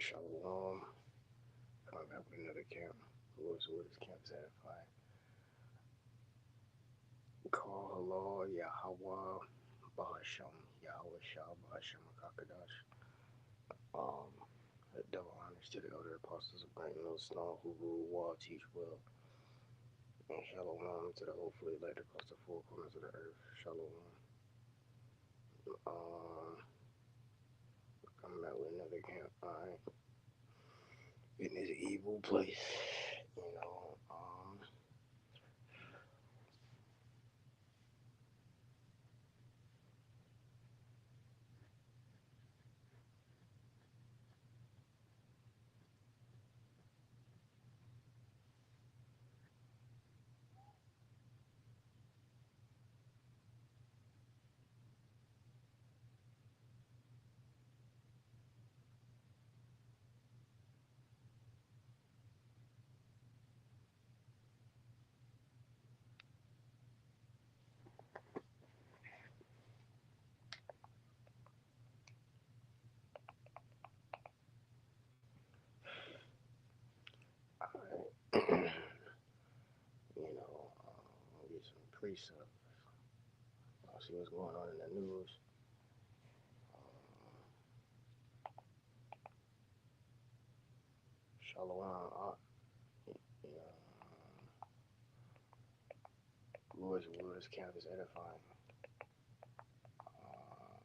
Shalom. Coming back with another camp. What is camp satisfied? Call hello, Yahweh, Bahasham, Yahweh Shah, Bahasham, Kakadash. Um, Double honors to the elder apostles of Brighton Mill Snow who rule well, teach well. And Shalom to the hopefully elect across the four corners of the earth. Shalom. Um, Coming back with another camp. Alright. In this evil place. You know, alright. Get some precepts. I'll see what's going on in the news. Shalom. You know, Lewis camp is edifying. Uh,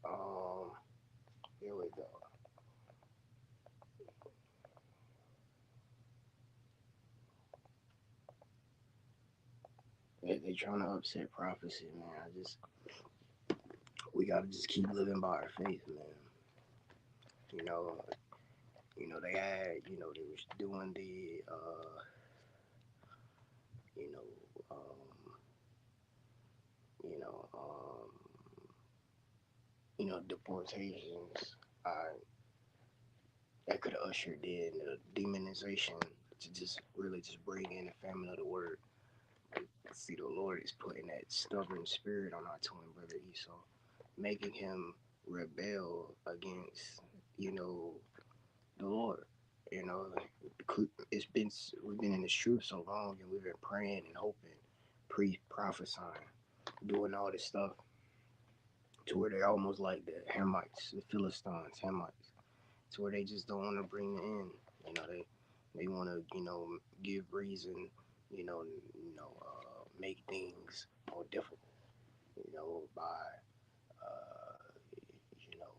um, Here we go. They trying to upset prophecy, man. We gotta just keep living by our faith, man. You know, they had, they was doing the, you know, you know, um, deportations. Uh, that could have ushered in the demonization to just really just bring in the family of the word. See, the Lord is putting that stubborn spirit on our twin brother Esau, making him rebel against, the Lord. You know, it's been we've been in this truth so long, and we've been praying and hoping, prophesying, doing all this stuff, to where they're almost like the Hamites, the Philistines, Hamites, to where they just don't want to bring it in. They want to, give reason, make things more difficult, by you know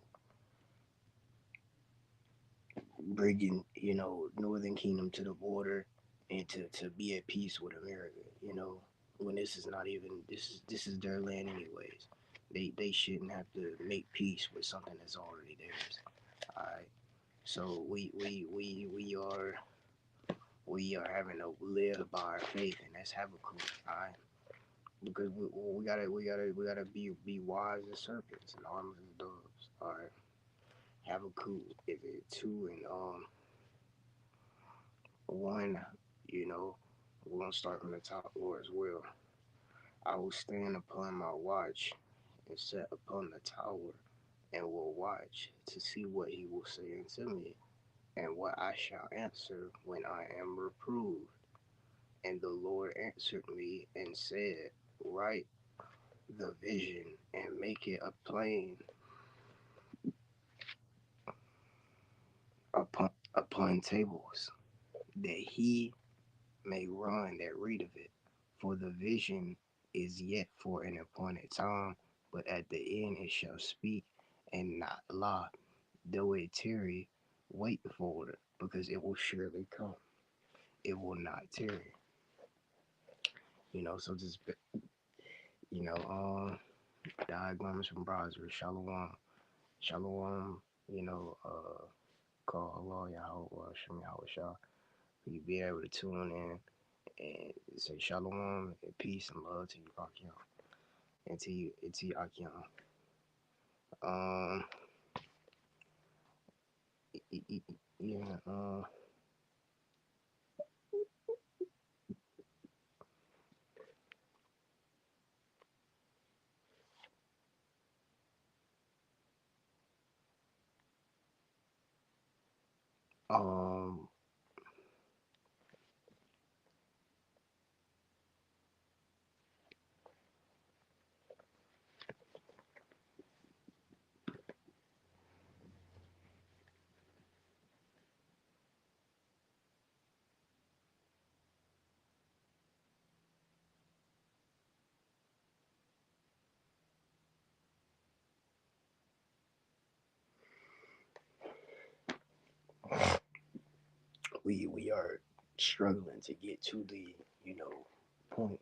bringing, Northern Kingdom to the border and to be at peace with America. When this is not even this is their land anyways. They shouldn't have to make peace with something that's already theirs. All right. So we are having to live by our faith, and that's Habakkuk. All right. Because we gotta be wise as serpents and harmless as doves. All right. Habakkuk is it 2 and 1. You know, we're gonna start from the top, Lord, as well. I will stand upon my watch and set upon the tower and will watch to see what he will say unto me, and what I shall answer when I am reproved. And the Lord answered me and said, write the vision and make it a plain upon tables, that he may run that read of it. For the vision is yet for an appointed time, but at the end it shall speak and not lie. Though it tarry, wait for it, because it will surely come. It will not tarry. So just, diagrams from Bosra, Shalom. Shalom, call Allah, Yahweh, Shem Yahweh Shah. You be able to tune in and say Shalom and peace and love to you, Rakim. into Akion. Um, yeah. Um, we are struggling to get to the point.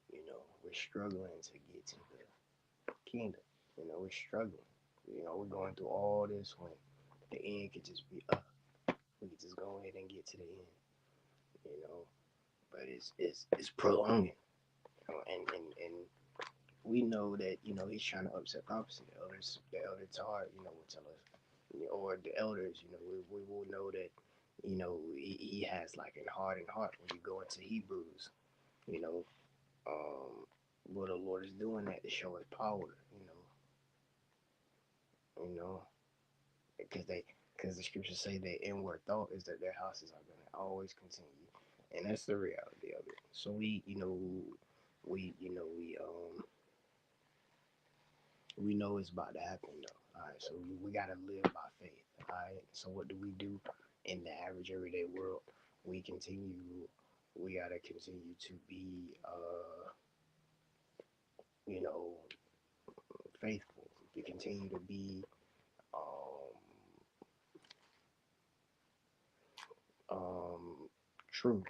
We're struggling to get to the kingdom. We're struggling. We're going through all this when the end could just be up. We could just go ahead and get to the end. You know, but it's prolonging. And we know that he's trying to upset the opposite. The elder Tar, will tell us, or the elders, we will know that he has like a hardened heart when you go into Hebrews. You know, well, the Lord is doing that to show His power. You know, because the scriptures say that inward thought is that their houses are going to always continue, and that's the reality of it. So we know it's about to happen though. All right, so we gotta live by faith. All right, so what do we do in the average everyday world? We continue. We gotta continue to be, you know, faithful. We continue to be, um, um, true.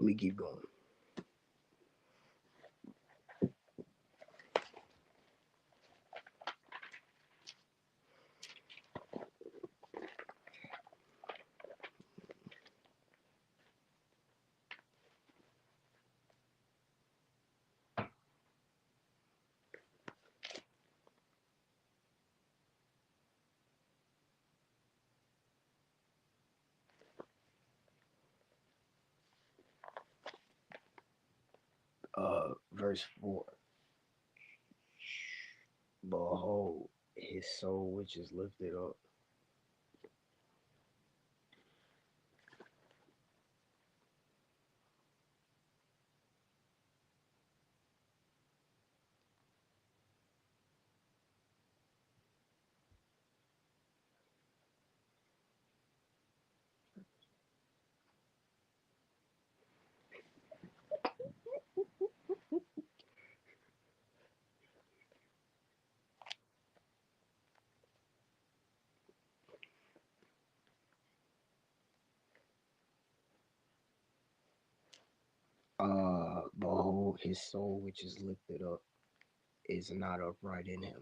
Let me keep going. Verse 4. Behold, his soul which is lifted up. Behold, his soul which is lifted up is not upright in him.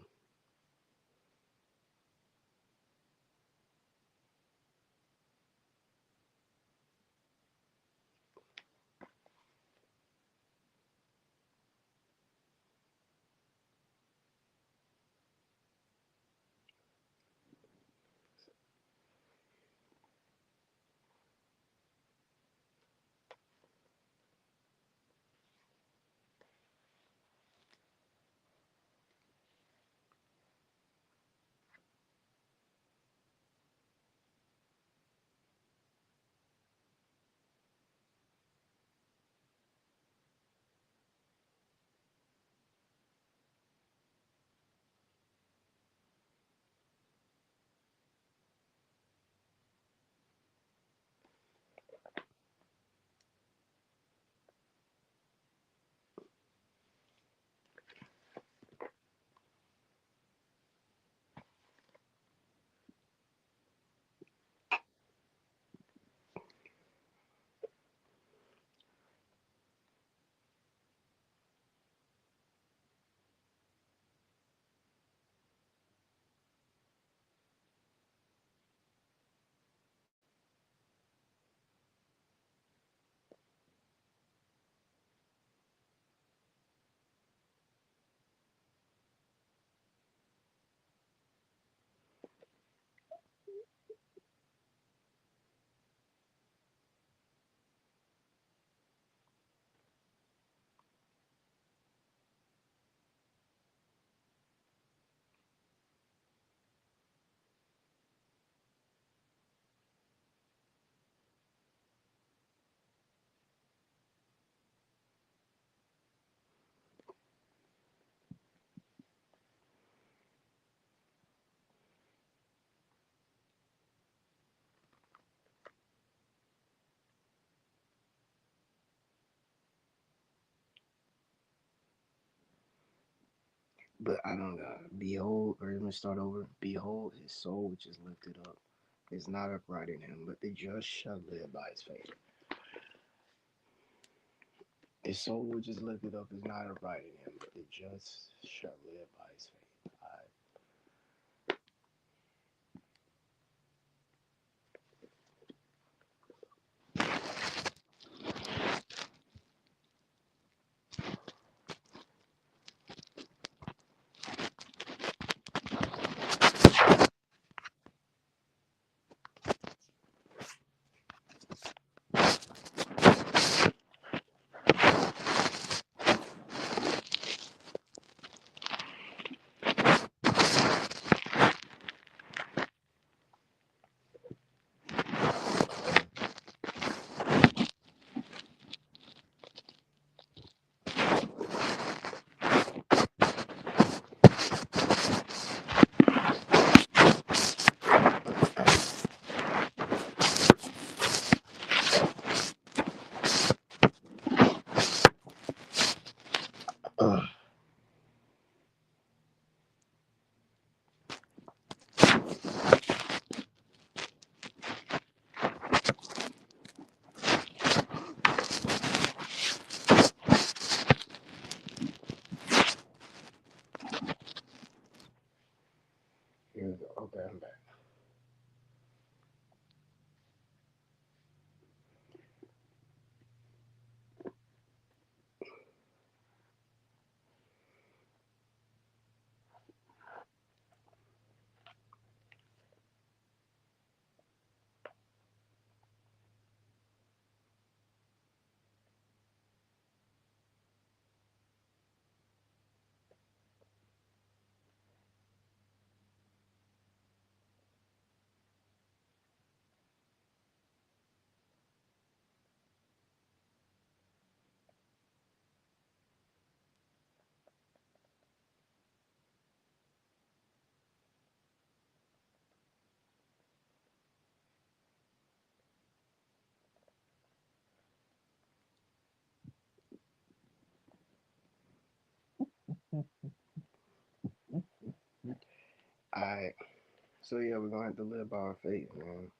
But I don't know. Behold, or let me start over. Behold, his soul which is lifted up is not upright in him, but the just shall live by his faith. His soul which is lifted up is not upright in him, but the just shall live by his faith. Uh, Here we go. Okay, I'm back. Alright. So yeah, we're gonna have to live by our faith, man.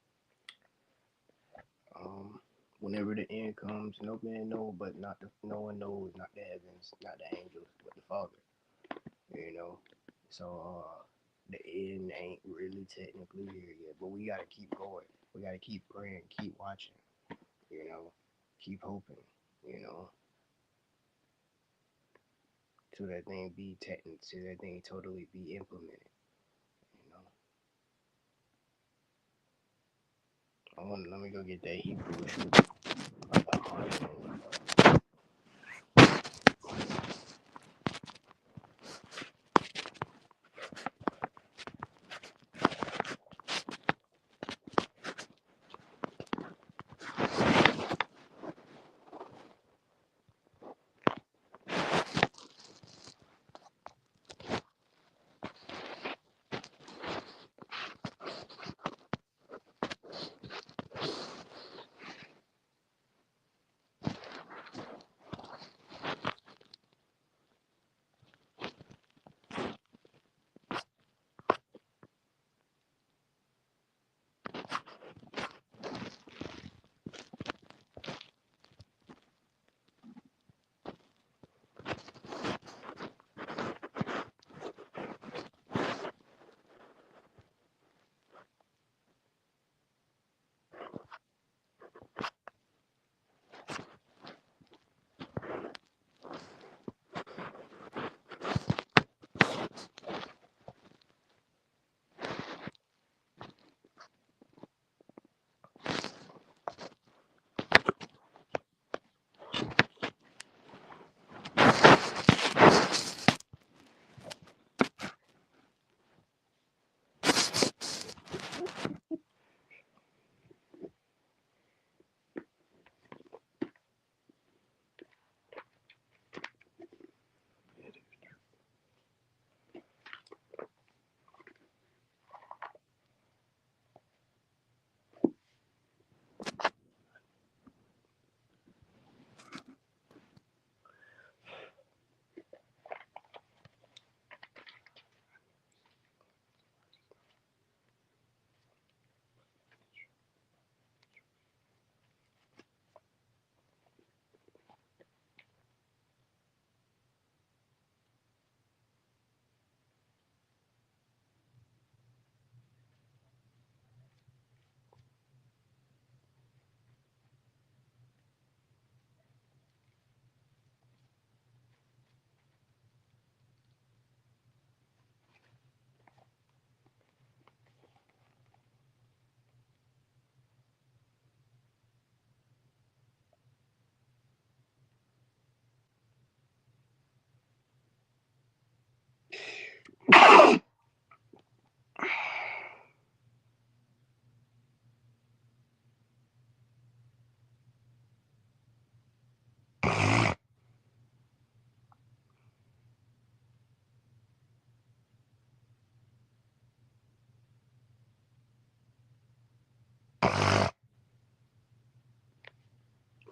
Um, Whenever the end comes, no man knows, but no one knows, not the heavens, not the angels, but the Father. You know, so the end ain't really technically here yet, but we gotta keep going. We gotta keep praying, keep watching. You know, keep hoping. You know, till that thing be technical, till that thing totally be implemented. You know, let me go get that Hebrew scripture.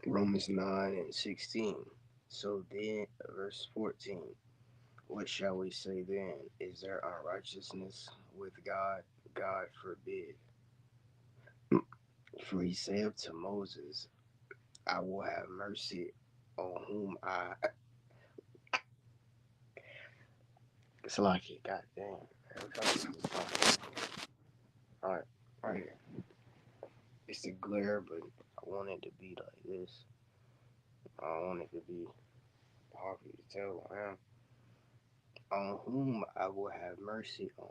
Romans 9:16. So then, verse 14. What shall we say then? Is there unrighteousness with God? God forbid. For he said to Moses, I will have mercy on whom I. It's like it, goddamn. Alright, right here. It's the glare, but I want it to be like this. I don't want it to be hard for you to tell who I am. On whom I will have mercy on.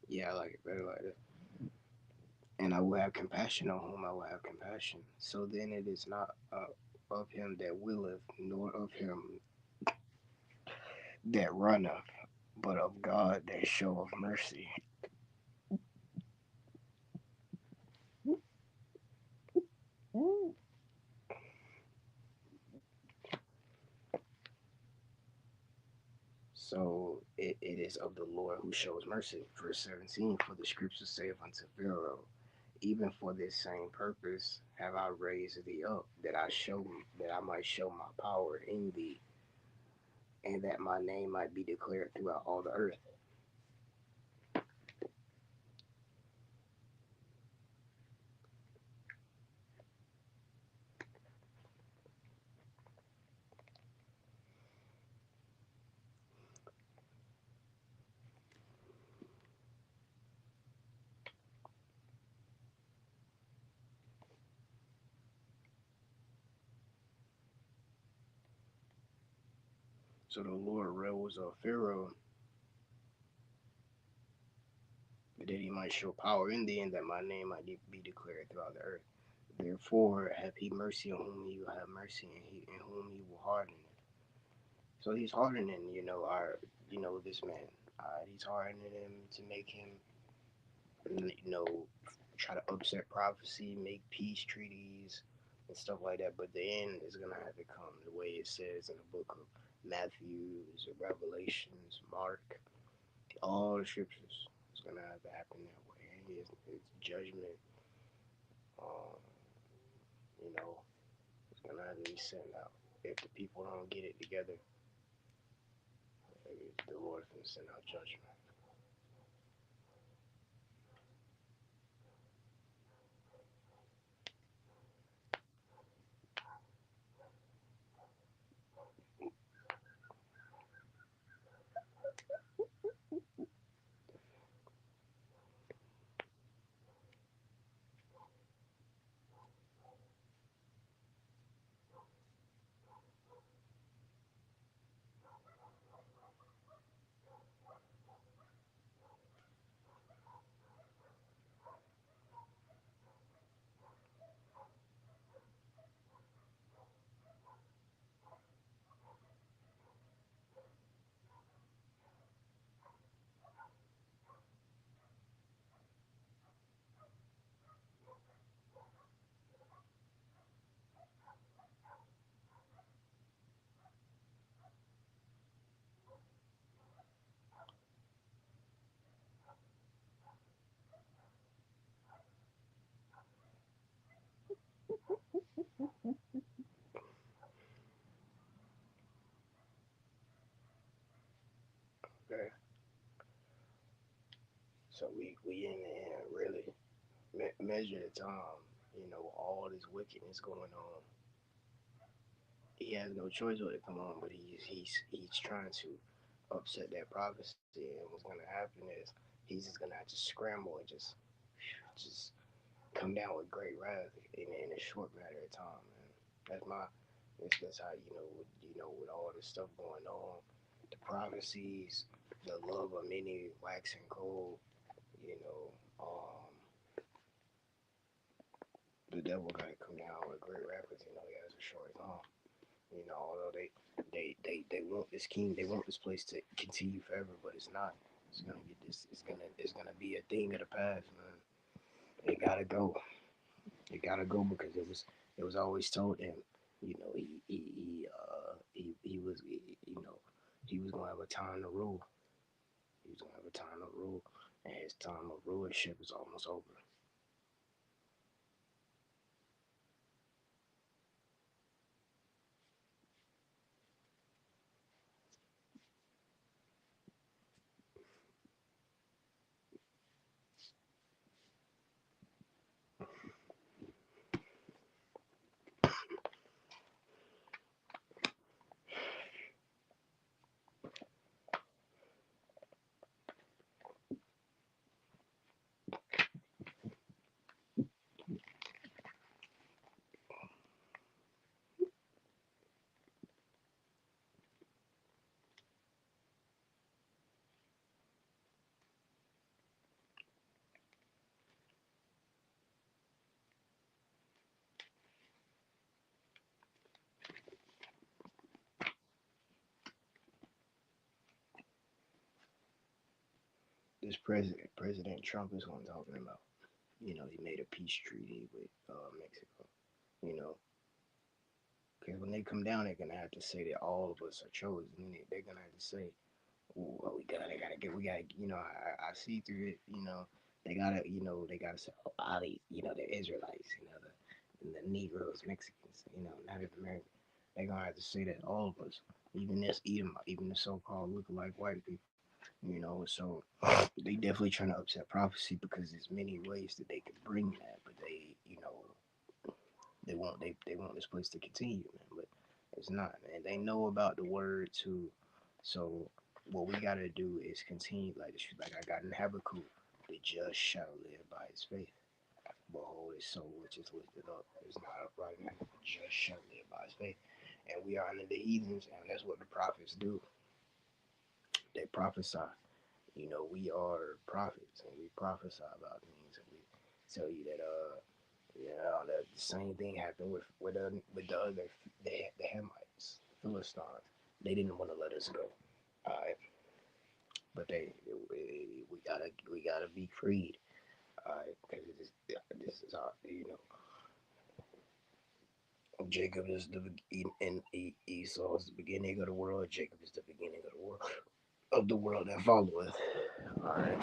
Yeah, I like it better like this. And I will have compassion on whom I will have compassion. So then it is not of him that willeth, nor of him that runneth, but of God that showeth mercy. So it is of the Lord who shows mercy. Verse 17, for the scripture saith unto Pharaoh, even for this same purpose have I raised thee up, that I might show my power in thee, and that my name might be declared throughout all the earth. So the Lord rose up Pharaoh that he might show power in thee, and that my name might be declared throughout the earth. Therefore, have he mercy on whom he will have mercy, and he in whom he will harden it. So he's hardening, this man. He's hardening him to make him, try to upset prophecy, make peace treaties and stuff like that. But the end is gonna have to come the way it says in the book of Matthew, Revelations, Mark, all the scriptures. It's gonna have to happen that way. It's judgment. Um, you know, it's gonna have to be sent out. If the people don't get it together, the Lord's gonna send out judgment. Okay, so we in there really measure the time. All this wickedness going on. He has no choice but to come on, but he's trying to upset that prophecy. And what's gonna happen is he's just gonna have to scramble and just come down with great wrath in a short matter of time, man. That's how with all this stuff going on, the prophecies, the love of many waxing cold. You know, the devil gotta come down with great wrath because he has a short time. Although they want this king, they want this place to continue forever, but it's not. It's gonna get this. It's gonna be a thing of the past, man. It gotta go. It gotta go because it was always told him, he was he was gonna have a time to rule. He was gonna have a time to rule, and his time of rulership is almost over. This President Trump is what I'm talking about. He made a peace treaty with Mexico. You know, because when they come down, they're gonna have to say that all of us are chosen. They're gonna have to say, well, we gotta. I see through it. They gotta say, oh, Ali, the Israelites, the Negroes, Mexicans, Native American. They're gonna have to say that all of us, even this, even the so-called look-alike white people. So they definitely trying to upset prophecy because there's many ways that they could bring that, but they want this place to continue, man. But it's not, man. They know about the word too, so what we gotta do is continue, like I got in Habakkuk. The just shall live by his faith. Behold, his soul which is lifted up is not upright, man. The just shall live by his faith. and we honor the heathens, and that's what the prophets do. They prophesy. We are prophets, and we prophesy about things, and we tell you that that the same thing happened with the Hamites, Philistines. They didn't want to let us go. All right, but we gotta be freed. All right, because this is our Jacob is and Esau is the beginning of the world. Jacob is the beginning of the world that followeth. All right.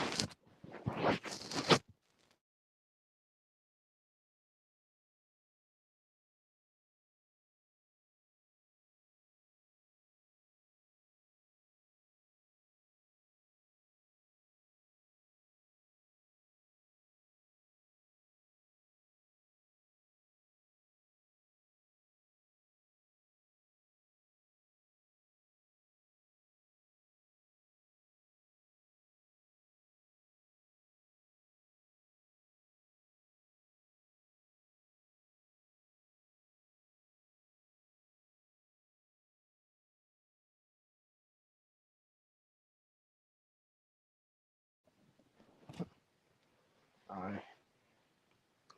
All right.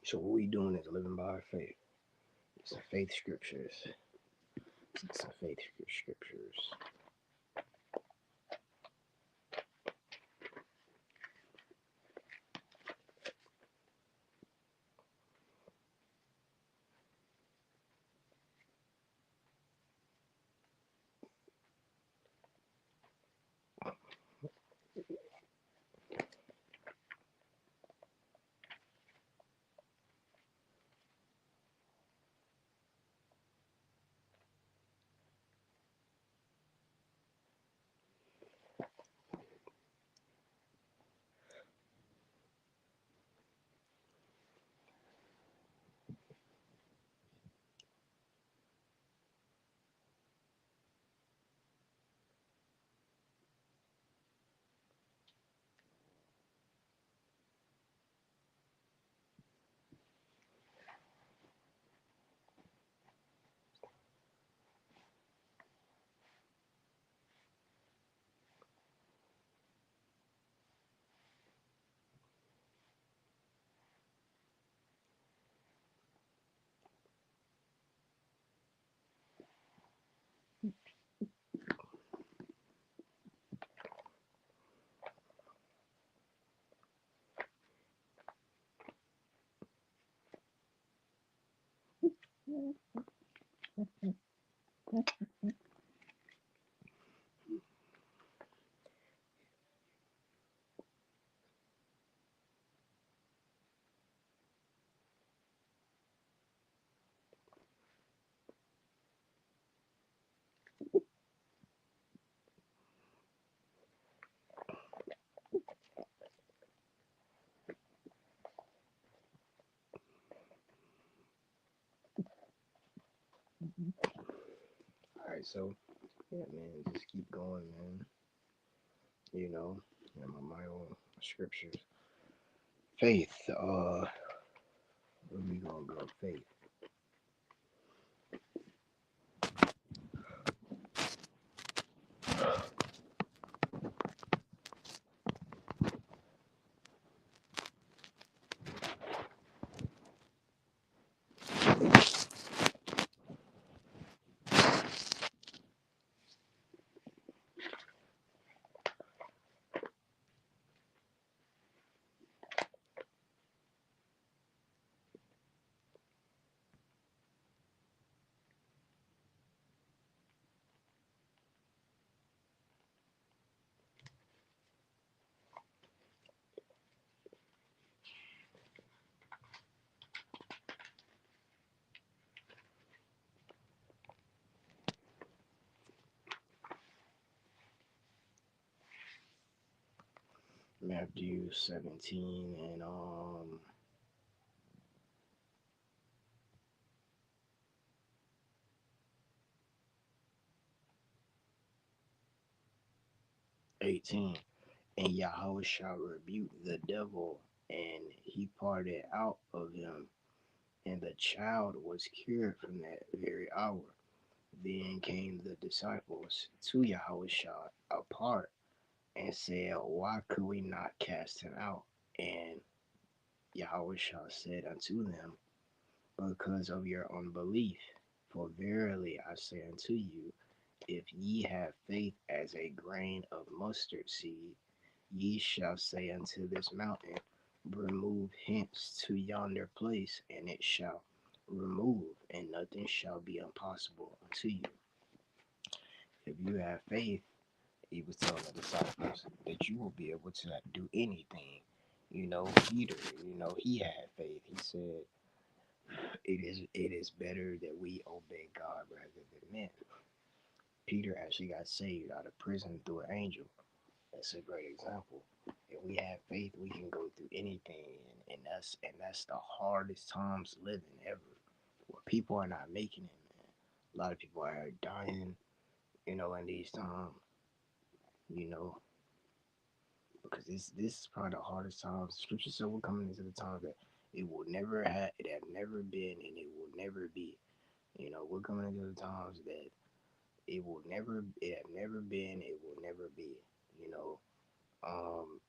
So what we doing is living by faith. Some faith scriptures. Some faith scriptures. All right. So yeah, man, just keep going, man. You know, my own scriptures. Faith. Where we gonna go? Faith. Matthew 17 and 18. And Yahweh shall rebuke the devil, and he parted out of him, and the child was cured from that very hour. Then came the disciples to Yahushua apart and said, why could we not cast him out? And Yahushua said unto them, because of your unbelief. For verily I say unto you, if ye have faith as a grain of mustard seed, ye shall say unto this mountain, remove hence to yonder place, and it shall remove, and nothing shall be impossible unto you. If you have faith, he was telling the disciples that you will be able to do anything. Peter, he had faith. He said, it is better that we obey God rather than men. Peter actually got saved out of prison through an angel. That's a great example. If we have faith, we can go through anything, and that's the hardest times living ever, where people are not making it, man. A lot of people are dying, in these times, you know, because this is probably the hardest times. Scripture said we're coming into the times that it have never been, and it will never be. We're coming into the times that it have never been, it will never be. You know, um,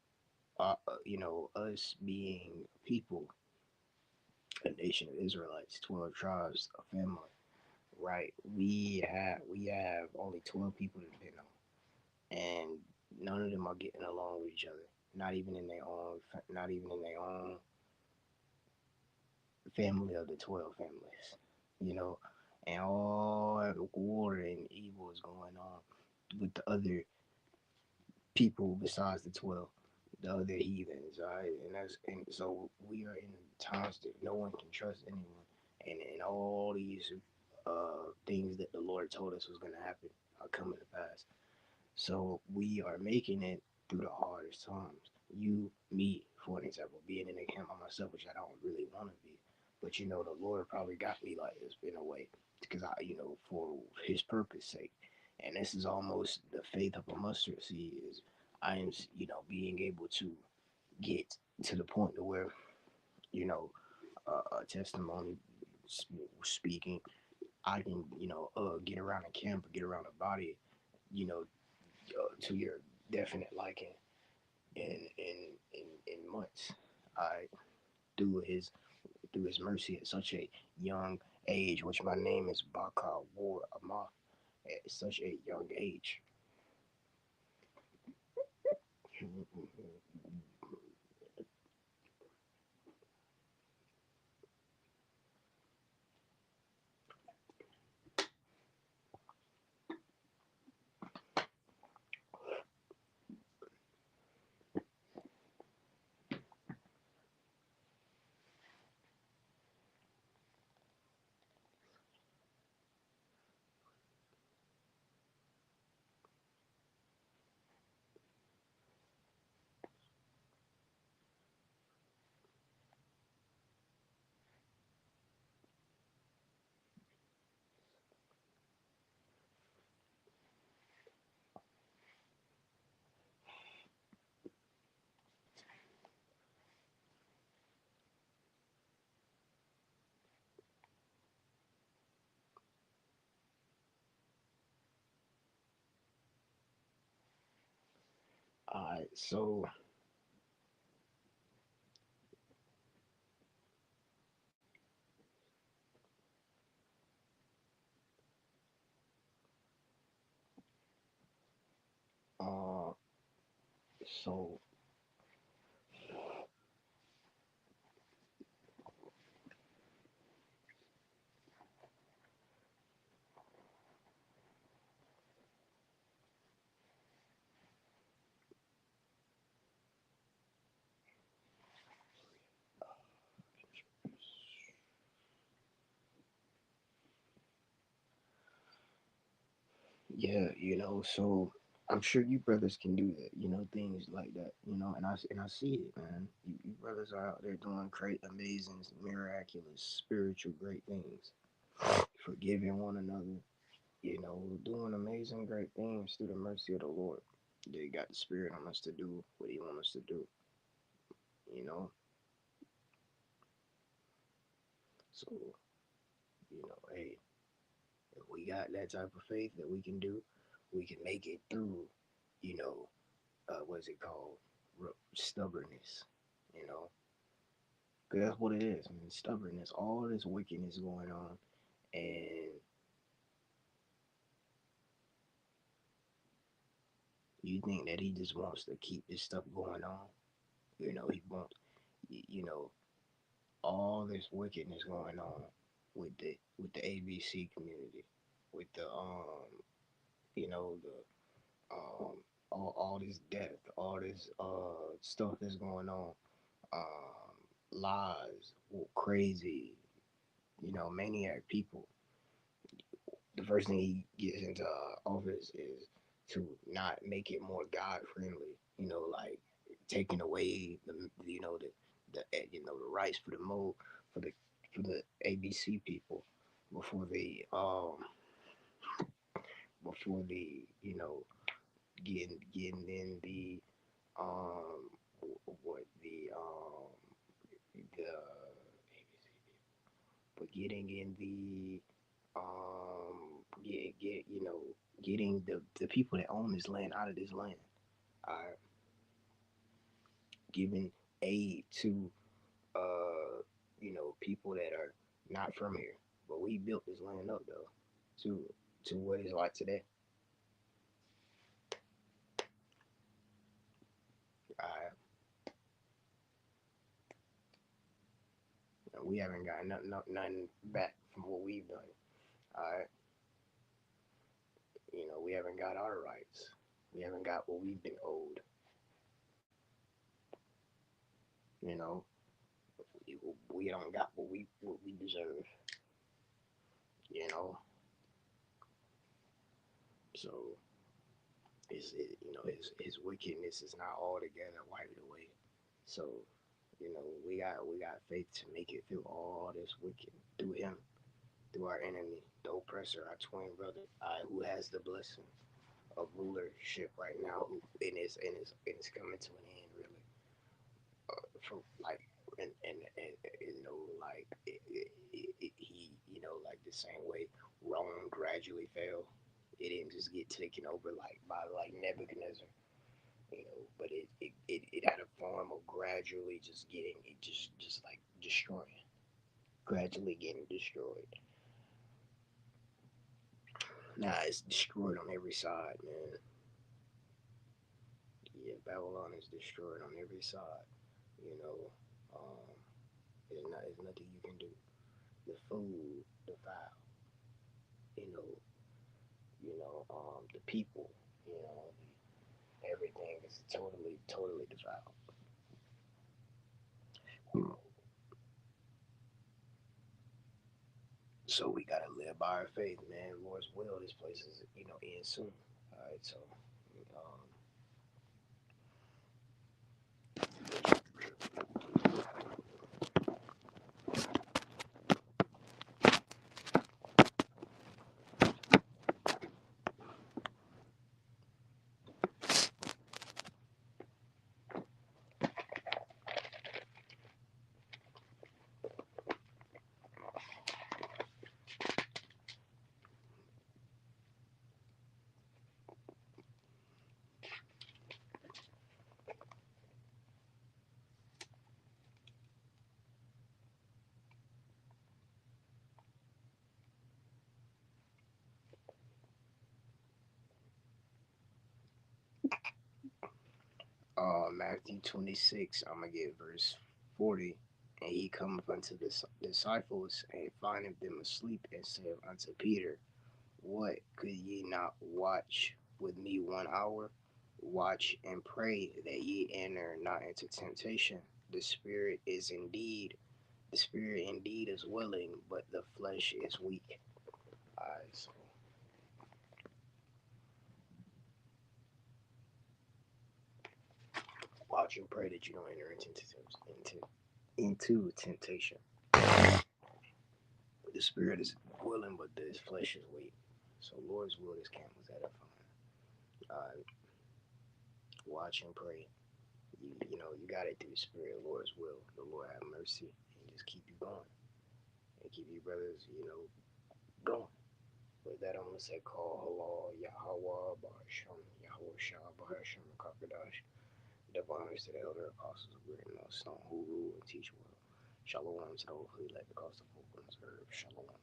us being people, a nation of Israelites, 12 tribes, a family, right? We have only 12 people to depend on, and none of them are getting along with each other. Not even in their own family of the 12 families. You know, and all war and evil is going on with the other people besides the 12, the other heathens, all right? And so we are in times that no one can trust anyone, and all these things that the Lord told us was going to happen are coming to pass. So we are making it through the hardest times. You, me, for an example, being in a camp by myself, which I don't really want to be, but the Lord probably got me like this in a way because for His purpose sake. And this is almost the faith of a mustard seed. Is I am, being able to get to the point to where you know a testimony speaking, I can get around a camp or get around a body, you know, to your definite liking in months. I through his mercy at such a young age, which my name is Baka War Amath at such a young age. So uh, so yeah, so I'm sure you brothers can do that, things like that, and I see it, man. You brothers are out there doing great, amazing, miraculous, spiritual, great things, forgiving one another, doing amazing, great things through the mercy of the Lord. They got the Spirit on us to do what He wants us to do, you know. So, hey, If we got that type of faith that we can do, we can make it through, you know, what's it called? Stubbornness, you know, because that's what it is. I mean, stubbornness, all this wickedness going on, and you think that he just wants to keep this stuff going on. You know, he wants, you know, all this wickedness going on with the ABC community, with the you know, the all this death, all this stuff that's going on, lies, crazy, you know, maniac people. The first thing he gets into office is to not make it more God friendly. You know, like taking away the you know the rights for the mode for the for the ABC people before the you know getting in the um what the but getting in the get you know getting the people that own this land out of this land, are giving aid to you know people that are not from here, but we built this land up though to what it's like today. We haven't got nothing back from what we've done. All right, you know we haven't got our rights. We haven't got what we've been owed. You know we don't got what we deserve. You know, so you know his wickedness is not altogether wiped away. So you know we got faith to make it through all this wicked through him, through our enemy, the oppressor, our twin brother, who has the blessing of rulership right now, who and it's coming to an end really. For like and you know like he you know like the same way Rome gradually fell. It didn't just get taken over like by like Nebuchadnezzar, you know, but it had a form of gradually just getting it just like destroying, gradually getting destroyed. Now it's destroyed on every side, man. Yeah, Babylon is destroyed on every side. You know, um, there's nothing you can do. The food, the vow, you know, the people, you know, everything is totally defiled. So we gotta live by our faith, man. Lord's will, this place is, you know, end soon. All right, so um, Matthew 26, I'm gonna get verse 40. And he cometh unto the disciples and findeth them asleep, and said unto Peter, what, could ye not watch with me 1 hour? Watch and pray that ye enter not into temptation. The spirit is indeed, the spirit indeed is willing, but the flesh is weak. Alright, so watch and pray that you don't enter into temptation. The spirit is willing, but the flesh is weak. So Lord's will, this camp was edifying. Watch and pray. You know, you got it through the spirit, Lord's will. The Lord have mercy and just keep you going and keep your brothers, you know, going. With that, I'm gonna say call halal Yahweh Basham Yahweh Shah Bahasham Kakadash. Divine to the elder apostles of great and stone who rule and teach well. Shalom to the overfully let the cost of hope and serve. Shalom.